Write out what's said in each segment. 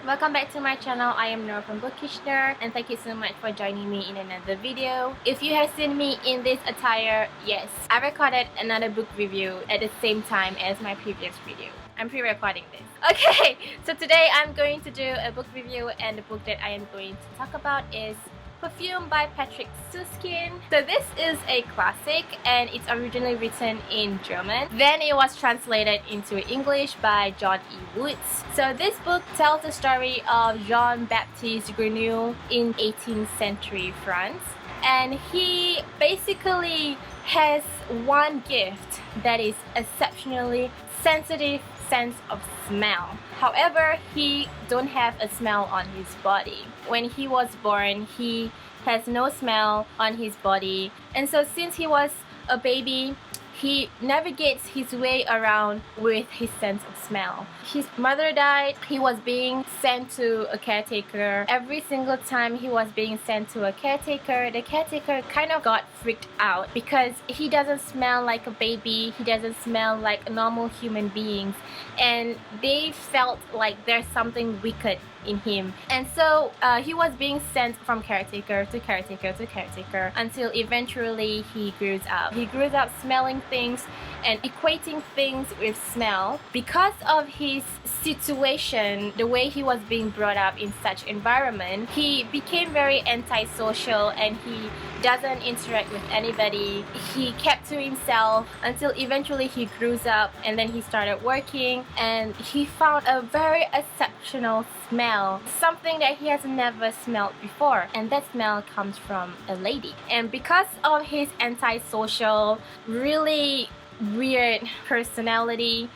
welcome back to my channel. I am Nora from Bookish Nerd, and thank you so much for joining me in another video. If you have seen me in this attire, yes, I recorded another book review at the same time as my previous video. I'm pre-recording this. Okay, so today I'm going to do a book review, and the book that I am going to talk about is Perfume by Patrick Süskind. So this is a classic and it's originally written in German. Then it was translated into English by John E. Woods. So this book tells the story of Jean-Baptiste Grenouille in 18th century France. And he basically has one gift that is exceptionally sensitive sense of smell. However, he don't have a smell on his body. When he was born, he has no smell on his body, and so since he was a baby, he navigates his way around with his sense of smell. His mother died. He was being sent to a caretaker. Every single time he was being sent to a caretaker, the caretaker kind of got freaked out because he doesn't smell like a baby. He doesn't smell like normal human beings, and they felt like there's something wicked in him. And so he was being sent from caretaker to caretaker to caretaker until eventually he grows up. He grows up smelling things and equating things with smell. Because of his situation, the way he was being brought up in such environment, he became very antisocial and he doesn't interact with anybody. He kept to himself until eventually he grew up, and then he started working and he found a very exceptional smell, something that he has never smelled before, and that smell comes from a lady. And because of his antisocial, really weird personality,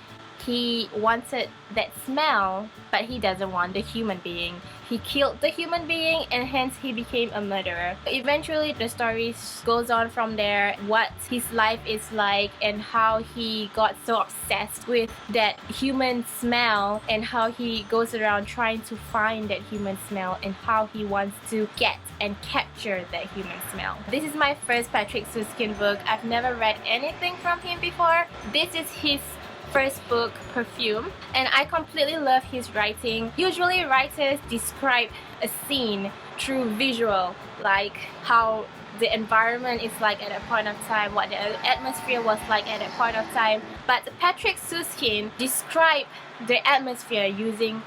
he wanted that smell, but he doesn't want the human being. He killed the human being, and hence he became a murderer. Eventually the story goes on from there, what his life is like and how he got so obsessed with that human smell, and how he goes around trying to find that human smell, and how he wants to get and capture that human smell. This is my first Patrick Süskind book. I've never read anything from him before. This is his first book, Perfume, and I completely love his writing. Usually writers describe a scene through visual, like how the environment is like at a point of time, what the atmosphere was like at a point of time. But Patrick Süskind described the atmosphere using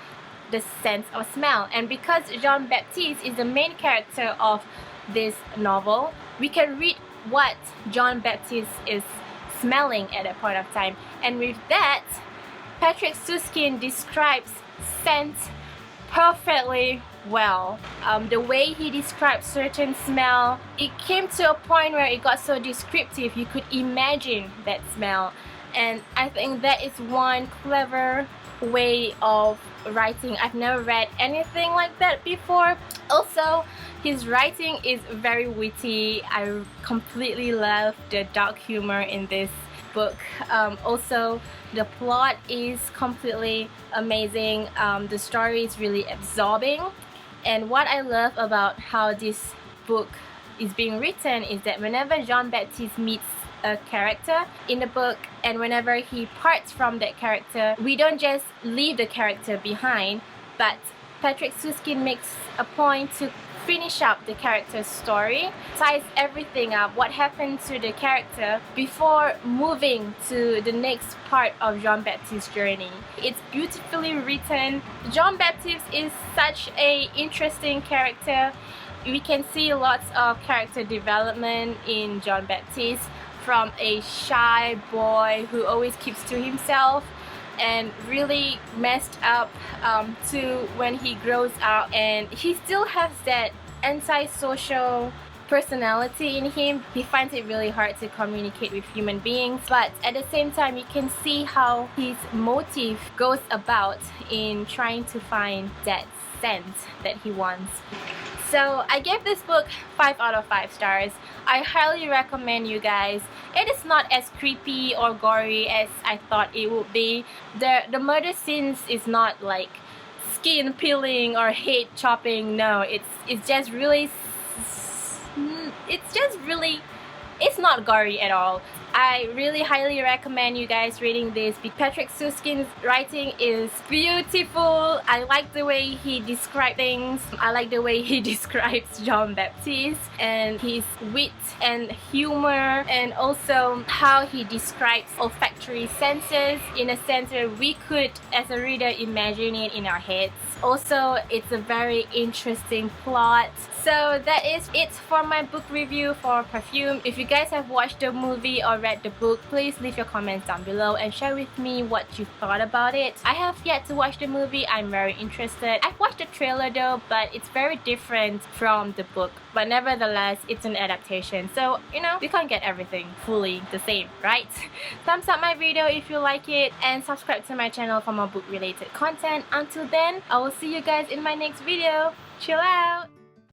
the sense of smell. And because Jean-Baptiste is the main character of this novel, we can read what Jean-Baptiste is smelling at a point of time, and with that, Patrick Süskind describes scent perfectly well. The way he describes certain smell, it came to a point where it got so descriptive you could imagine that smell, and I think that is one clever way of writing. I've never read anything like that before. Also, his writing is very witty. I completely love the dark humor in this book. Also, the plot is completely amazing. The story is really absorbing, and what I love about how this book is being written is that whenever Jean-Baptiste meets a character in the book, and whenever he parts from that character, we don't just leave the character behind, but Patrick Süskind makes a point to finish up the character's story, ties everything up, what happened to the character before moving to the next part of Jean-Baptiste's journey. It's beautifully written. Jean-Baptiste is such an interesting character. We can see lots of character development in Jean-Baptiste, from a shy boy who always keeps to himself and really messed up to when he grows up, and he still has that antisocial personality in him. He finds it really hard to communicate with human beings, but at the same time you can see how his motive goes about in trying to find that scent that he wants. So I gave this book 5 out of 5 stars. I highly recommend you guys. It is not as creepy or gory as I thought it would be. The murder scenes is not like skin peeling or head chopping. No, it's just really, it's not gory at all. I really highly recommend you guys reading this because Patrick Süskind's writing is beautiful. I like the way he describes things. I like the way he describes John Baptiste and his wit and humor, and also how he describes olfactory senses in a sense where we could as a reader imagine it in our heads. Also, it's a very interesting plot. So that is it for my book review for Perfume. If you guys have watched the movie or read the book, please leave your comments down below and share with me what you thought about it. I have yet to watch the movie. I'm very interested. I've watched the trailer though, but it's very different from the book. But nevertheless, it's an adaptation. So, you know, we can't get everything fully the same, right? Thumbs up my video if you like it and subscribe to my channel for more book related content. Until then, I will see you guys in my next video. Chill out!